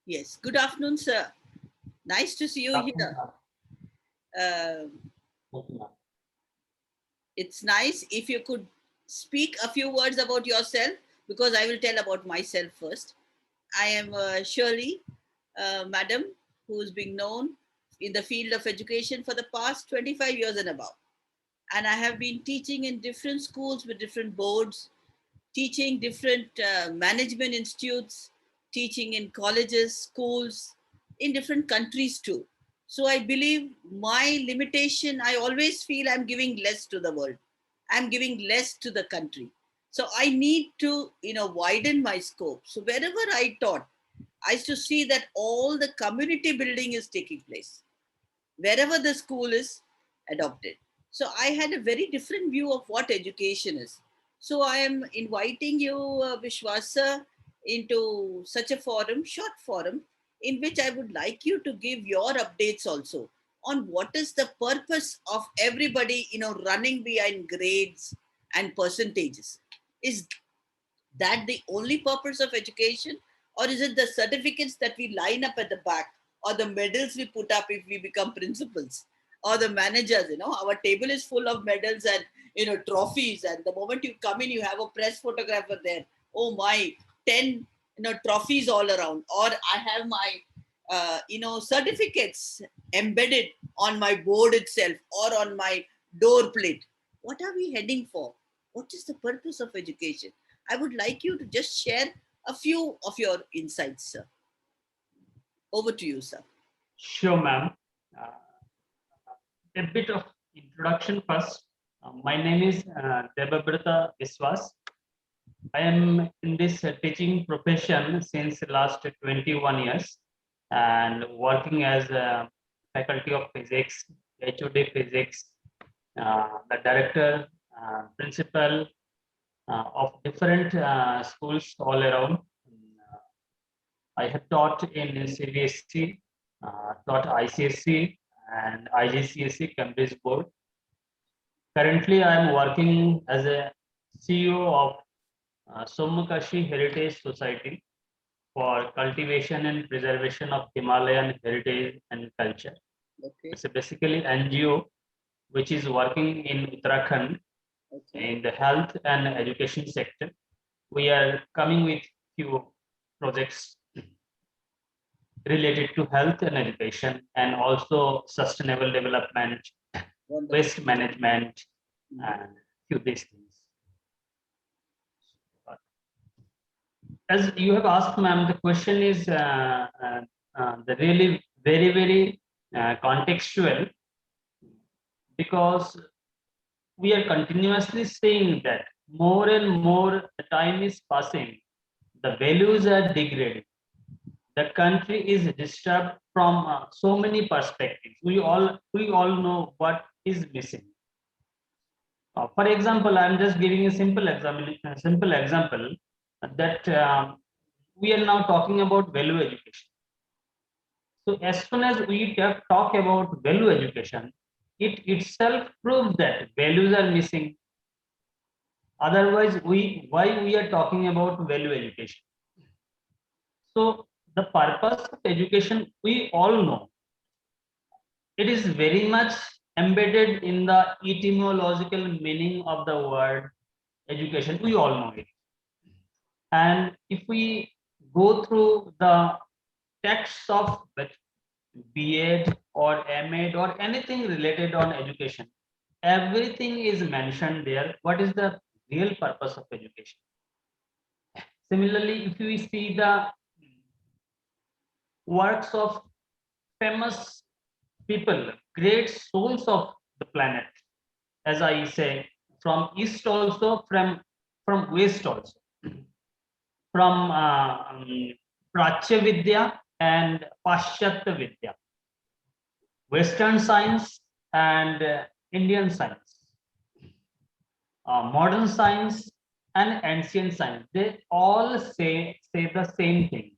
Yes. Good afternoon, sir. Nice to see you Afternoon, here. ma'am. Uh, Thank you, ma'am. it's nice if you could speak a few words about yourself because I will tell about myself first. I am Shirley, madam, who's been known in the field of education for the past 25 years and above. And I have been teaching in different schools with different boards, teaching different management institutes, teaching in colleges, schools, in different countries too. So I believe my limitation, I always feel I'm giving less to the world. I'm giving less to the country. So I need to, widen my scope. So wherever I taught, I used to see that all the community building is taking place wherever the school is adopted. So I had a very different view of what education is. So I am inviting you, Vishwasa, into such a forum, short forum, in which I would like you to give your updates also on what is the purpose of everybody, running behind grades and percentages. Is that the only purpose of education, or is it the certificates that we line up at the back, or the medals we put up if we become principals, or the managers? Our table is full of medals and trophies, and the moment you come in you have a press photographer there. Oh my, 10 trophies all around, or I have my certificates embedded on my board itself or on my door plate. What are we heading for? What is the purpose of education? I would like you to just share a few of your insights, sir. Over to you, sir. Sure, ma'am. Uh, a bit of introduction first. My name is Debabrata Viswas. I am in this teaching profession since last 21 years and working as a faculty of physics, HOD physics, the director, principal of different schools all around. I have taught in CBSC, taught ICSC and IGCSE Cambridge Board. Currently, I am working as a CEO of Sommukashi Heritage Society for cultivation and preservation of Himalayan heritage and culture. Okay. It's basically NGO which is working in Uttarakhand Okay. in the health and education sector. We are coming with few projects related to health and education and also sustainable development, Wonderful. waste management, and few these things. As you have asked, ma'am, the question is the really very contextual because we are continuously seeing that more and more the time is passing, the values are degrading. The country is disturbed from so many perspectives. We all know what is missing. For example, I'm just giving a simple example. That we are now talking about value education. So as soon as we talk about value education, it itself proves that values are missing. Otherwise, why we are talking about value education? So the purpose of education, we all know, it is very much embedded in the etymological meaning of the word education. We all know it. And if we go through the texts of B.Ed or M.Ed or anything related on education, everything is mentioned there. What is the real purpose of education? Similarly, if we see the works of famous people, great souls of the planet, as I say, from east also, from west also, from Prachya Vidya and Paschatya Vidya, Western science and Indian science, modern science and ancient science. They all say the same thing.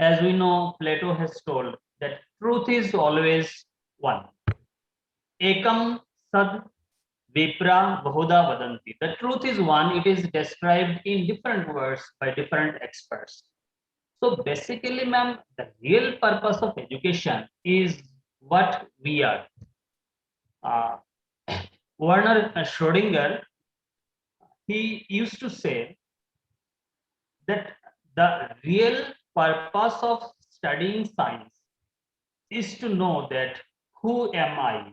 As we know, Plato has told that truth is always one. Ekam sad vipra bahuda vadanti. The truth is one. It is described in different words by different experts. So basically, ma'am, the real purpose of education is what we are. Uh, Werner Schrödinger, he used to say that the real purpose of studying science is to know that who am I?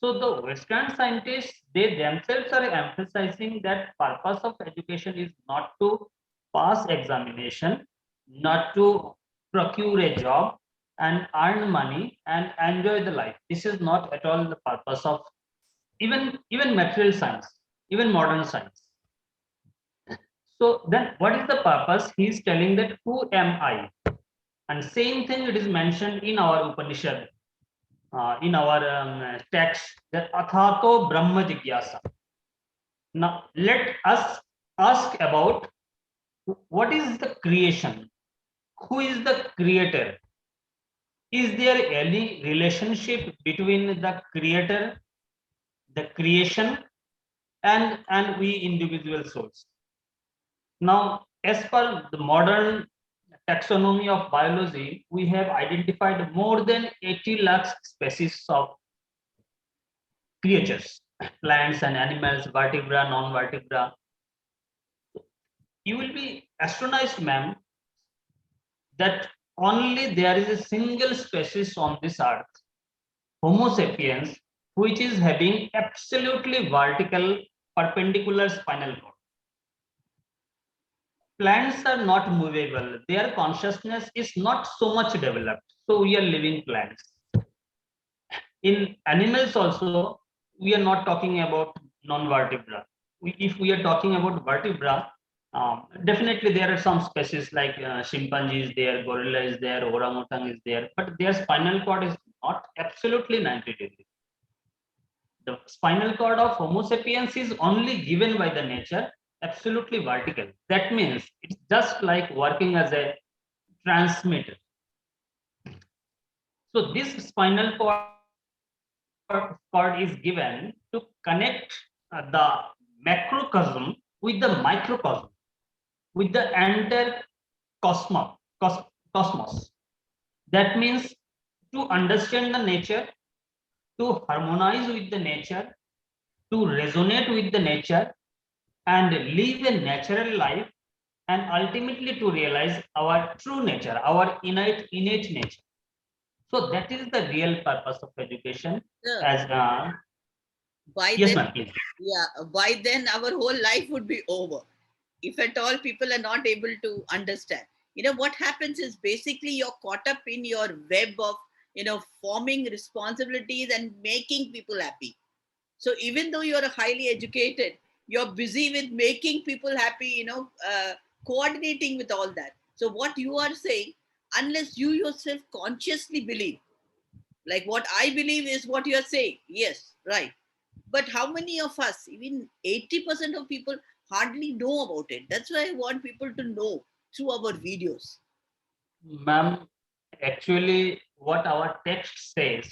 So the Western scientists, they themselves are emphasizing that purpose of education is not to pass examination, not to procure a job and earn money and enjoy the life. This is not at all the purpose of even material science, even modern science. So then what is the purpose? He is telling that who am I? And same thing it is mentioned in our Upanishad, in our text, that Athato Brahma Jigyasa. Now let us ask about what is the creation? Who is the creator? Is there any relationship between the creator, the creation, and we individual souls? Now, as per the modern taxonomy of biology, we have identified more than 80 lakhs species of creatures, plants and animals, vertebra, non-vertebra. You will be astonished, ma'am, that only there is a single species on this earth, Homo sapiens, which is having absolutely vertical, perpendicular spinal cord. Plants are not movable. Their consciousness is not so much developed. So we are living plants. In animals also, we are not talking about non-vertebra. If we are talking about vertebra, definitely there are some species like chimpanzee is there, gorilla is there, orangutan is there, but their spinal cord is not absolutely 90 degrees. The spinal cord of Homo sapiens is only given by the nature absolutely vertical. That means it's just like working as a transmitter. So this spinal cord is given to connect the macrocosm with the microcosm, with the entire cosmos. That means to understand the nature, to harmonize with the nature, to resonate with the nature, and live a natural life, and ultimately to realize our true nature, our innate nature. So that is the real purpose of education. Sir, As by yes, then, ma'am, please. yeah, by then our whole life would be over. If at all people are not able to understand. What happens is basically you're caught up in your web of, forming responsibilities and making people happy. So even though you're highly educated, you're busy with making people happy, coordinating with all that. So what you are saying, unless you yourself consciously believe, like what I believe is what you're saying, yes, right. But how many of us, even 80% of people, hardly know about it? That's why I want people to know through our videos. Ma'am, actually, what our text says,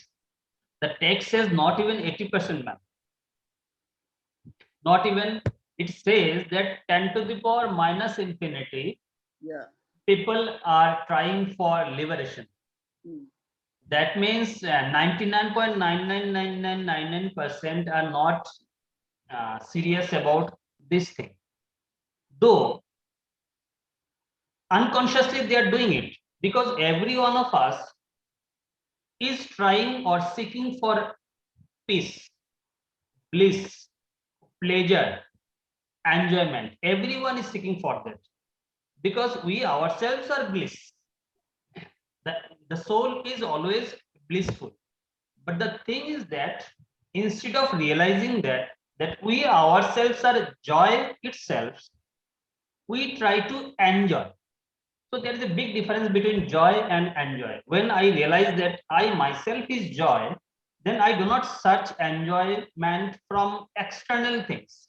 the text says not even 80%, ma'am. Not even, it says that 10 to the power minus infinity, Yeah. people are trying for liberation. Hmm. That means 99.99999% are not serious about this thing. Though unconsciously they are doing it, because every one of us is trying or seeking for peace, bliss, pleasure, enjoyment. Everyone is seeking for that because we ourselves are bliss. The, the soul is always blissful. But the thing is that instead of realizing that we ourselves are joy itself, we try to enjoy. So there is a big difference between joy and enjoy. When I realize that I myself is joy, then I do not search enjoyment from external things.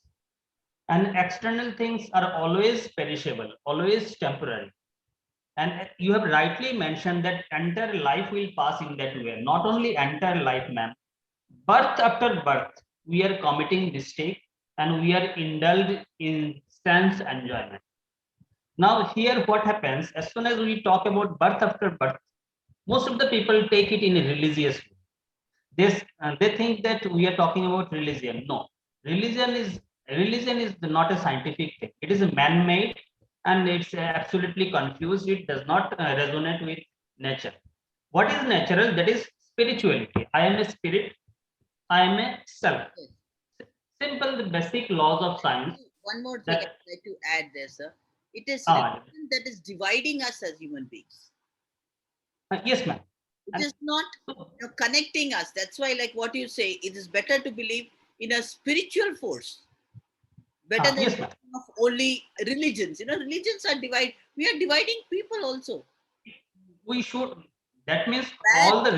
And external things are always perishable, always temporary. And you have rightly mentioned that entire life will pass in that way. Not only entire life, ma'am. Birth after birth, we are committing mistake and we are indulged in sense enjoyment. Now here what happens, as soon as we talk about birth after birth, most of the people take it in a religious way. They think that we are talking about religion. No, religion is religion is not a scientific thing. It is a man-made, and it's absolutely confused. It does not resonate with nature. What is natural? That is spirituality. I am a spirit. I am a self. Yes. Simple, the basic laws of science. One more thing That I'd like to add there, sir. It is ah, religion that is dividing us as human beings. yes, ma'am. It And is not, so, connecting us. That's why, like what you say, it is better to believe in a spiritual force better than yes, ma'am. of only religions. Religions are divide. We are dividing people also. We should. That means Bad.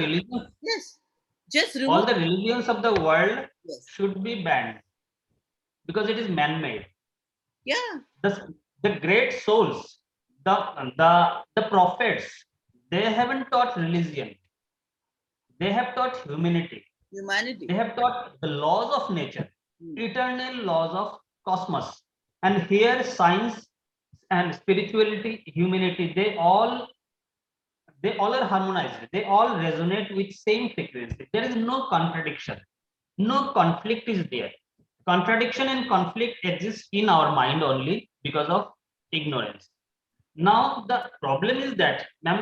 Yes. Just all remove. the religions of the world Yes. should be banned because it is man-made. Yeah. The great souls, the prophets, they haven't taught religion. They have taught humanity. They Humanity. have taught the laws of nature, Hmm. eternal laws of cosmos. And here science and spirituality, humanity, they all are harmonized. They all resonate with same frequency. There is no contradiction. No conflict is there. Contradiction and conflict exist in our mind only because of ignorance. Now the problem is that, ma'am,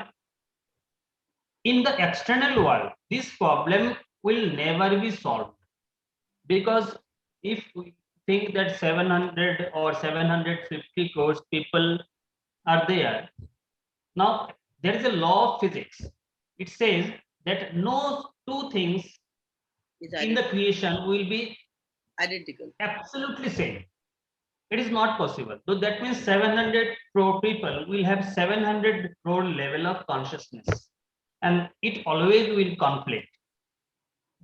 in the external world, this problem will never be solved, because if we think that 700 or 750 crores people are there, now there is a law of physics. It says that no two things Is in the creation will be identical. absolutely same. It is not possible. So that means 700 crore people will have 700 crore level of consciousness, and it always will conflict.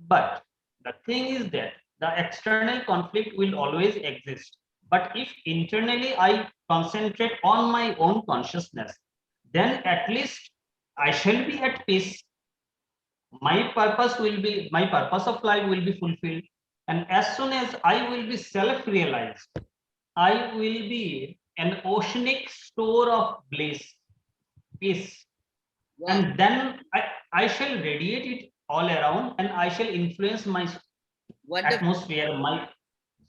But the thing is that the external conflict will always exist. But if internally I concentrate on my own consciousness, then at least I shall be at peace. My purpose of life will be fulfilled. And as soon as I will be self-realized, I will be an oceanic store of bliss, peace. Wow. And then I shall radiate it all around, and I shall influence my Wonderful. atmosphere, my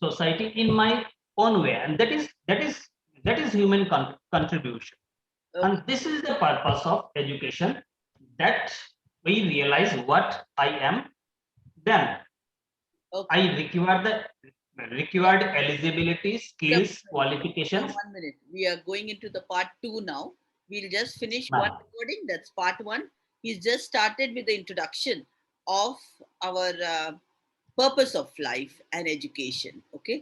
society in my own way. And that is human contribution. Okay. And this is the purpose of education, that we realize what I am, then Okay. I require the required eligibility, Sir, skills, qualifications. 1 minute. We are going into the part two now. We'll just finish one Ma'am. recording. That's part one. He's just started with the introduction of our purpose of life and education. Okay.